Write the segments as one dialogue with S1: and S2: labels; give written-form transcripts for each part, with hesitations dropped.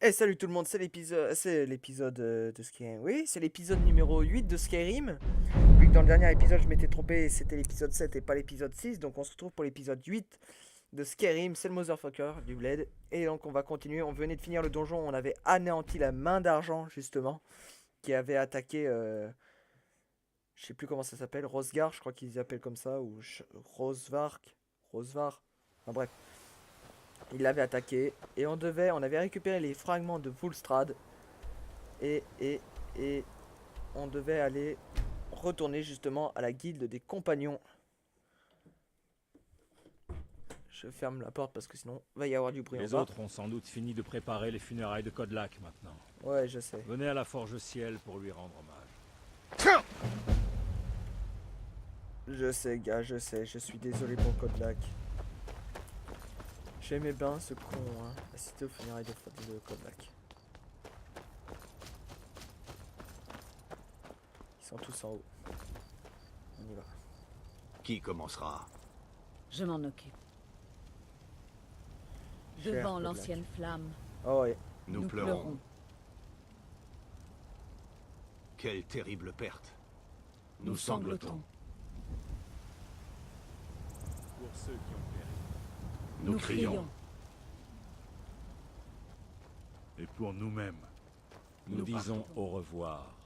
S1: Eh salut tout le monde, c'est l'épisode de Skyrim. Oui, c'est l'épisode numéro 8 de Skyrim. Vu que dans le dernier épisode je m'étais trompé, c'était l'épisode 7 et pas l'épisode 6, donc on se retrouve pour l'épisode 8 de Skyrim, c'est le motherfucker du bled. Et donc on va continuer, on venait de finir le donjon, on avait anéanti la main d'argent justement, qui avait attaqué, je sais plus comment ça s'appelle, Rosgar, je crois qu'ils appellent comme ça, ou Rosvark, Rosvar, enfin bref. Il l'avait attaqué, et on avait récupéré les fragments de Volstrad, et, et, et on devait aller retourner justement à la guilde des compagnons. Je ferme la porte parce que sinon il va y avoir du bruit en
S2: Les
S1: bas.
S2: autres ont sans doute fini de préparer les funérailles de Kodlak maintenant.
S1: Ouais, je sais.
S2: Venez à la Forge Ciel pour lui rendre hommage.
S1: Je sais, gars, je sais. Je suis désolé pour Kodlak. J'aimais bien ce con, hein. Assister aux funérailles de Kodlak. Ils sont tous en haut. On y va.
S3: Qui commencera?
S4: Je m'en occupe.
S1: Cher
S4: Devant
S1: Kodlak.
S4: l'ancienne flamme,
S1: Oh ouais.
S3: Nous pleurons. Quelle terrible perte. Nous sanglotons.
S2: Pour ceux qui ont péri.
S3: Nous crions.
S5: Et pour nous-mêmes.
S2: Nous disons au revoir.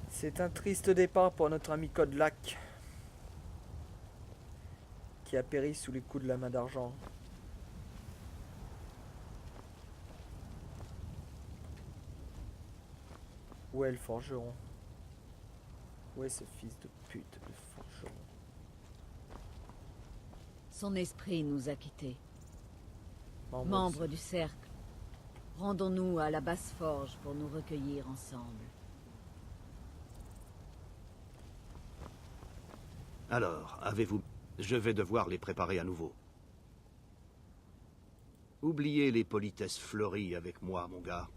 S1: C'est un triste départ pour notre ami Kodlak, qui a péri sous les coups de la main d'argent. Où est le forgeron? Où est ce fils de pute de forgeron?
S4: son esprit nous a quittés.
S1: Membre
S4: Membres du cercle, rendons-nous à la basse forge pour nous recueillir ensemble.
S3: Alors, avez-vous... Je vais devoir les préparer à nouveau. Oubliez les politesses fleuries avec moi, mon gars.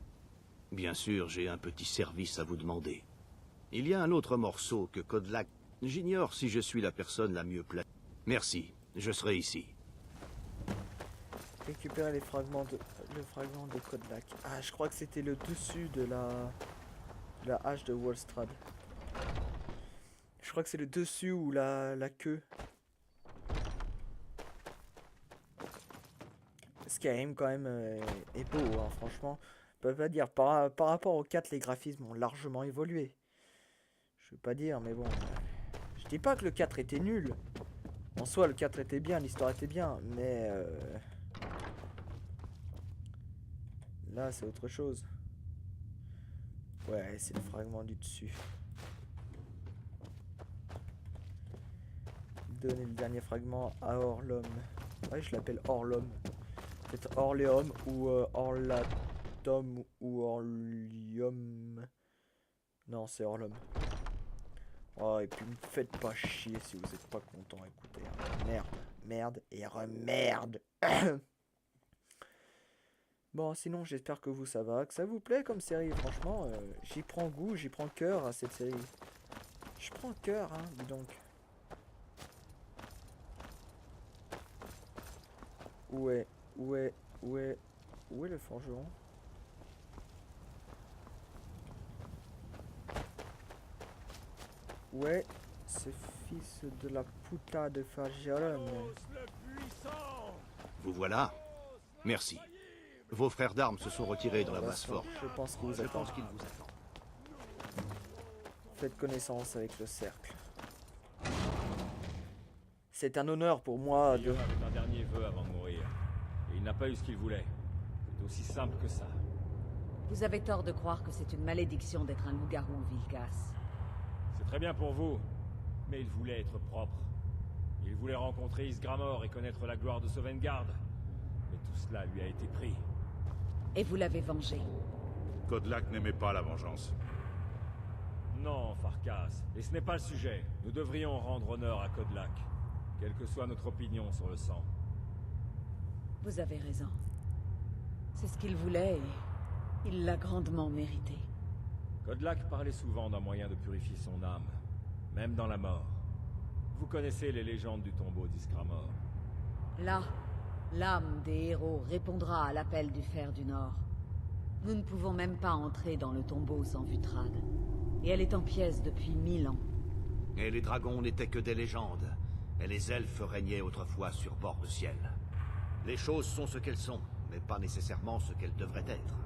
S3: Bien sûr, j'ai un petit service à vous demander. Il y a un autre morceau que Kodlak. J'ignore si je suis la personne la mieux placée. Merci, je serai ici.
S1: Récupérer le fragment de Kodlak. Ah, je crois que c'était le dessus de la hache de Volstrad. Je crois que c'est le dessus ou la queue. Skyrim quand même est beau, hein, franchement. Je peux pas dire, par rapport au 4, les graphismes ont largement évolué. Je veux pas dire, mais bon. Je dis pas que le 4 était nul. En soi, le 4 était bien, l'histoire était bien, mais... là, c'est autre chose. Ouais, c'est le fragment du dessus. Donner le dernier fragment à Orlom. Ouais, je l'appelle Orlom. Peut-être Orléum ou Orlatom ou Orlium. Non, c'est Orlom. Oh, et puis me faites pas chier si vous êtes pas content. Écoutez, hein. Merde, merde et remerde. Bon, sinon, j'espère que vous, ça va. Que ça vous plaît comme série. Franchement, j'y prends goût, j'y prends cœur à cette série. Je prends cœur, hein, dis donc. Où est le forgeron? Où est ce fils de la puta de forgeron?
S3: Vous voilà? Merci. Vos frères d'armes se sont retirés dans la basse forge.
S1: Je pense qu'il vous
S3: Je
S1: attend.
S3: pense qu'ils vous attendent.
S1: Faites connaissance avec le cercle. C'est un honneur pour moi de...
S2: Guillaume avait un dernier vœu avant de mourir. Et il n'a pas eu ce qu'il voulait. C'est aussi simple que ça.
S4: Vous avez tort de croire que c'est une malédiction d'être un loup-garou, Vilkas.
S2: C'est très bien pour vous. Mais il voulait être propre. Il voulait rencontrer Ysgramor et connaître la gloire de Sovngarde. Mais tout cela lui a été pris.
S4: Et vous l'avez vengé.
S5: Kodlak n'aimait pas la vengeance.
S2: Non, Farkas. Et ce n'est pas le sujet. Nous devrions rendre honneur à Kodlak. Quelle que soit notre opinion sur le sang.
S4: Vous avez raison. C'est ce qu'il voulait et il l'a grandement mérité.
S2: Kodlak parlait souvent d'un moyen de purifier son âme, même dans la mort. Vous connaissez les légendes du tombeau d'Isgramor.
S4: Là, l'âme des héros répondra à l'appel du Fer du Nord. Nous ne pouvons même pas entrer dans le tombeau sans Vutrad. Et elle est en pièces depuis 1000 ans.
S3: Et les dragons n'étaient que des légendes. Et les elfes régnaient autrefois sur bord de ciel. Les choses sont ce qu'elles sont, mais pas nécessairement ce qu'elles devraient être.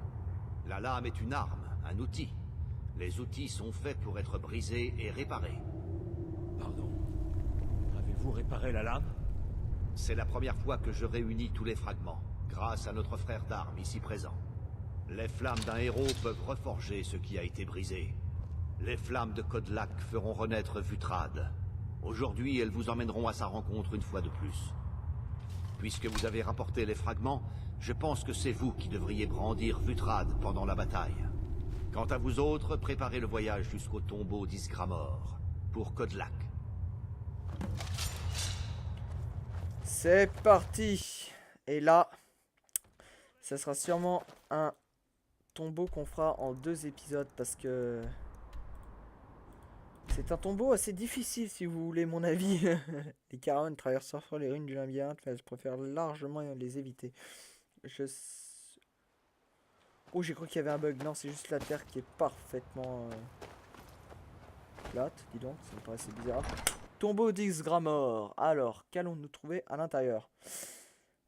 S3: La lame est une arme, un outil. Les outils sont faits pour être brisés et réparés.
S2: Pardon. Avez-vous réparé la lame?
S3: C'est la première fois que je réunis tous les fragments, grâce à notre frère d'armes ici présent. Les flammes d'un héros peuvent reforger ce qui a été brisé. Les flammes de Kodlak feront renaître Vutrad. Aujourd'hui, elles vous emmèneront à sa rencontre une fois de plus. Puisque vous avez rapporté les fragments, je pense que c'est vous qui devriez brandir Vutrad pendant la bataille. Quant à vous autres, préparez le voyage jusqu'au tombeau d'Isgramor, pour Kodlak.
S1: C'est parti. Et là, ça sera sûrement un tombeau qu'on fera en 2 épisodes parce que c'est un tombeau assez difficile si vous voulez mon avis. Les Caron traversent parfois les ruines du labyrinthe, mais je préfère largement les éviter. Oh, j'ai cru qu'il y avait un bug. Non, c'est juste la terre qui est parfaitement plate. Dis donc, ça me paraissait bizarre. Tombeau d'Isgramor. Alors, qu'allons-nous trouver à l'intérieur?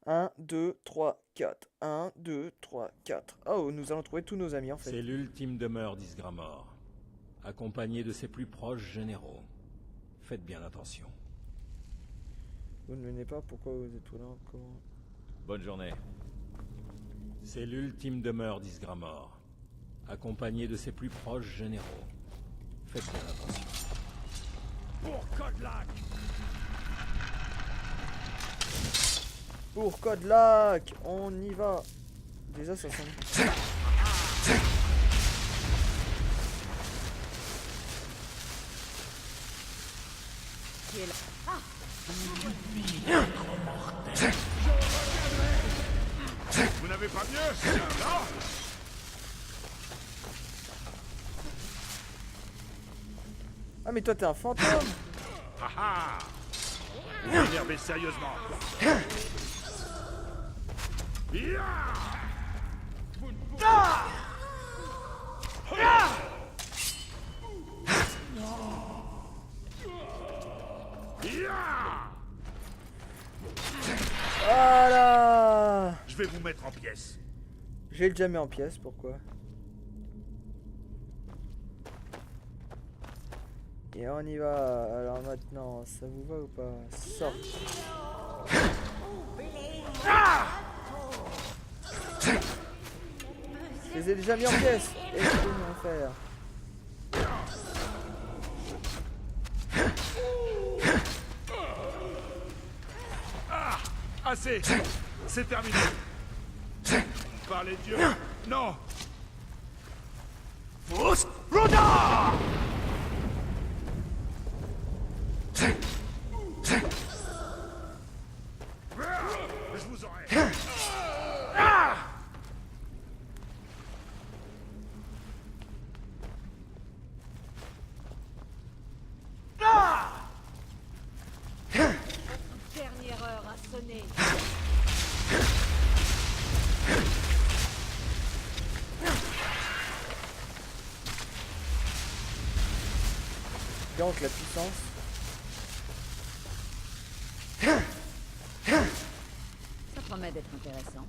S1: 1, 2, 3, 4. 1, 2, 3, 4. Oh, nous allons trouver tous nos amis en fait.
S2: C'est l'ultime demeure d'Isgramor, accompagné de ses plus proches généraux. Faites bien attention.
S1: Vous ne venez pas? Pourquoi vous êtes là? Comment?
S2: Bonne journée. C'est l'ultime demeure d'Isgramor, accompagné de ses plus proches généraux. Faites bien attention. Pour Kodlak!
S1: Pour Kodlak, on y va. Déjà, ça sent.
S4: Qui est là?
S5: Vous n'avez pas mieux? Non.
S1: Ah, mais toi, t'es un fantôme.
S5: Ah ah! Vous m'énervez sérieusement. Ya! Ya!
S1: Voilà.
S5: Je vais vous mettre en pièces.
S1: J'ai le jamais en pièces, pourquoi? Et on y va. Alors maintenant, ça vous va ou pas? Sort. Je les ai déjà mis en pièces. Et je peux m'en faire.
S5: Assez. C'est terminé. Par les dieux. Non. Je vous aurai.
S4: Dernière heure a sonné.
S1: Donc la puissance.
S4: Ça promet d'être intéressant.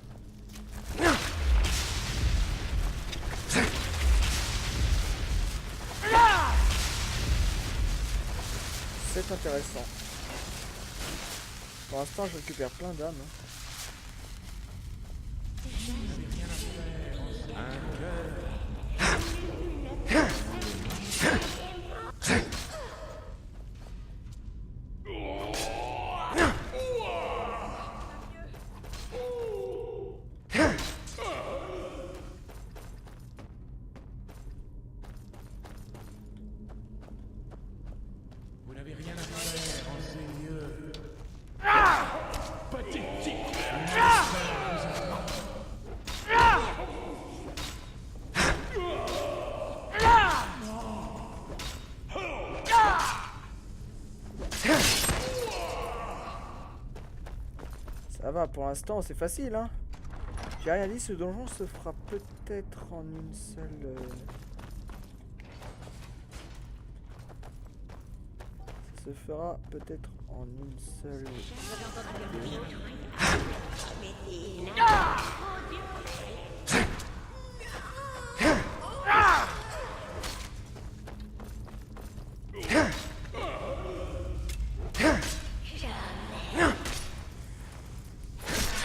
S1: C'est intéressant. Pour l'instant, je récupère plein d'âmes.
S2: Vous n'avez rien à faire en ces lieux. Pathétique!
S1: va, pour l'instant, c'est facile, hein. J'ai rien dit, ce donjon se fera peut-être en une seule... Ça se fera peut-être en une seule...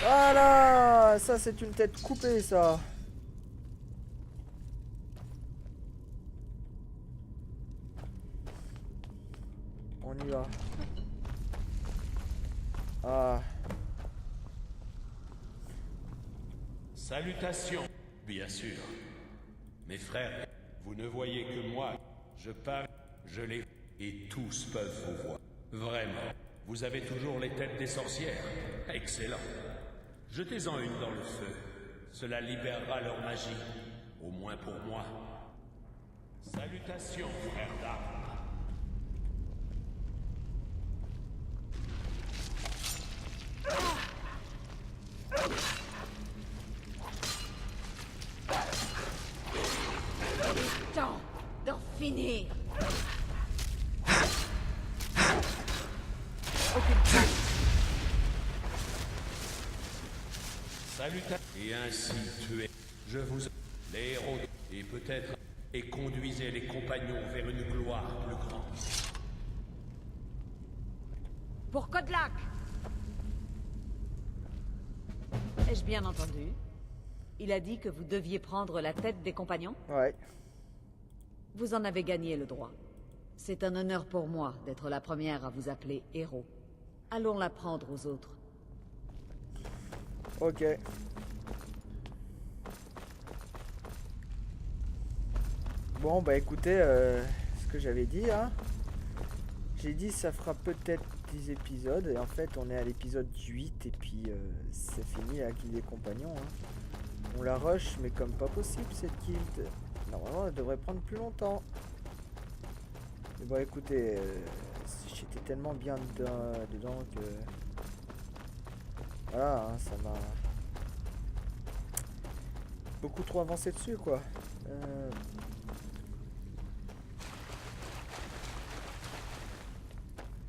S1: Voilà, ça c'est une tête coupée, ça. On y va. Ah.
S6: Salutations, bien sûr. Mes frères, vous ne voyez que moi. Je parle, je les... Et tous peuvent vous voir. Vraiment. Vous avez toujours les têtes des sorcières. Excellent. Jetez-en une dans le feu. Cela libérera leur magie. Au moins pour moi. Salutations, frères d'armes.
S4: Temps d'en finir.
S6: Salutations. Et ainsi tuez. Je vous... Les héros... Et peut-être... Et conduisez les compagnons vers une gloire plus grande.
S4: Pour Kodlak. Ai-je bien entendu? Il a dit que vous deviez prendre la tête des compagnons?
S1: Ouais.
S4: Vous en avez gagné le droit. C'est un honneur pour moi d'être la première à vous appeler héros. Allons l'apprendre aux autres.
S1: Ok. Bon, bah écoutez, ce que j'avais dit, hein. J'ai dit ça fera peut-être 10 épisodes, et en fait on est à l'épisode 8, et puis c'est fini la guilde des compagnons, hein. On la rush, mais comme pas possible cette guilde. Normalement elle devrait prendre plus longtemps. Mais bon écoutez, j'étais tellement bien dedans que... Voilà, hein, ça m'a... beaucoup trop avancé dessus, quoi.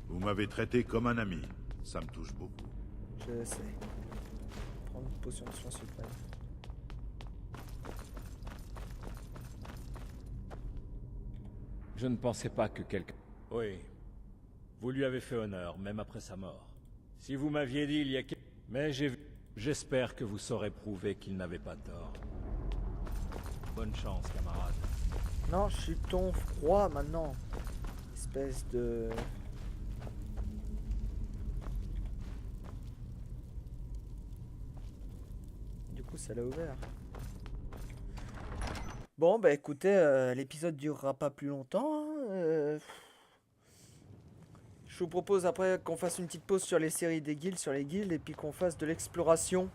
S5: Vous m'avez traité comme un ami. Ça me touche beaucoup.
S1: Je sais. Prendre une potion de soin suprême.
S2: Je ne pensais pas que quelqu'un... Oui. Vous lui avez fait honneur, même après sa mort. Si vous m'aviez dit il y a... Mais j'ai vu... J'espère que vous saurez prouver qu'il n'avait pas tort. Bonne chance, camarade.
S1: Non, je suis ton froid maintenant. Espèce de... Du coup, ça l'a ouvert. Bon, bah écoutez, l'épisode durera pas plus longtemps, hein. Je vous propose après qu'on fasse une petite pause sur les séries des guildes, sur les guildes, et puis qu'on fasse de l'exploration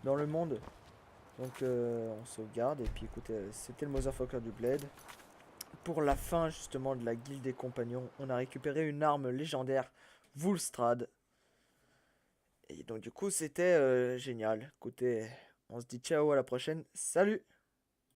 S1: dans le monde. Donc on sauvegarde, et puis écoutez, c'était le Motherfucker du Blade. Pour la fin justement de la guilde des compagnons, on a récupéré une arme légendaire, Volstrad. Et donc du coup c'était génial. Écoutez, on se dit ciao, à la prochaine, salut!